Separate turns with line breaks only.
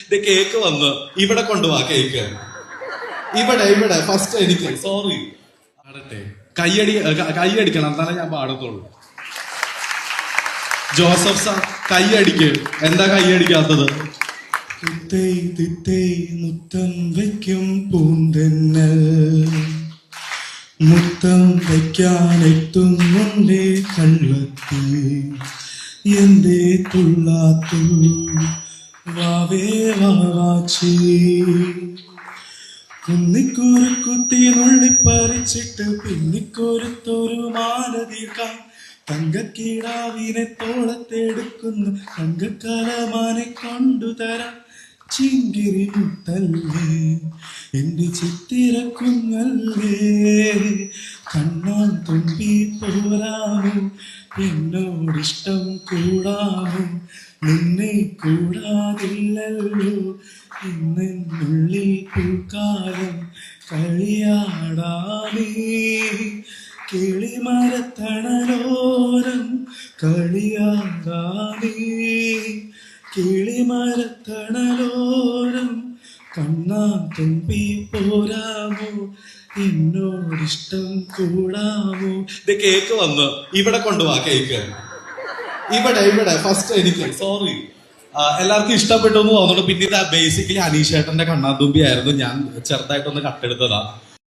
ഇത് കേക്ക് വന്ന് ഇവിടെ കൊണ്ടുപോവാ കേക്ക്. ഇവിടെ ഫസ്റ്റ് എനിക്ക് സോറി പാടട്ടെ. കൈയടിക്കണം എന്നാലേ ഞാൻ പാടത്തുള്ളൂ. Joseph sir കൈയടിക്ക്. എന്താ കൈയടിക്കാത്തത്? മുത്തം വയ്ക്കും പൂന്തെന്നൽ മുത്തം വയ്ക്കാനെത്തും മുന്നേ കള്ളത്തി എന്തേ തുള്ളാത്തു വാവേ വാവാച്ചി കുന്നിക്കൂറുക്കുത്തി നുള്ളിപ്പറിച്ചിട്ട് പിന്നിക്കൊരുത്തൊരു മാല തീർക്കാം. തങ്കക്കീടാവിനെ തോളത്തെടുക്കുന്നു തങ്കക്കലമാനെ കൊണ്ടുതരാം. ചിങ്കിരി മുത്തല്ലേ എന്റെ ചിത്തിരക്കുങ്ങല്ലേ കണ്ണാൻ തുമ്പി പോരാമോ എന്നോടിഷ്ടം കൂടാമോ നിന്നെ കൂടാതില്ലല്ലോ ഇന്നുള്ളിൽ പൂക്കാലം കളിയാടാമേ കിളിമരത്തണലോരം കളിയാടാമേ കിളിമരത്തണലോരം കണ്ണാൻ തുമ്പി പോരാമോ എന്നോടിഷ്ടം കൂടാമോ. ഇത് കേക്ക് വന്ന് ഇവിടെ കൊണ്ടുപോവാ കേക്ക്. ഇവിടെ ഫസ്റ്റ് എനിക്ക് സോറി. എല്ലാവർക്കും ഇഷ്ടപ്പെട്ടു എന്ന് തോന്നുന്നു. പിന്നെ ഇത് ബേസിക്കലി അനീഷേട്ടന്റെ കണ്ണാൻ തുമ്പി ആയിരുന്നു. ഞാൻ ചെറുതായിട്ടൊന്ന് കട്ടെടുത്തതാ.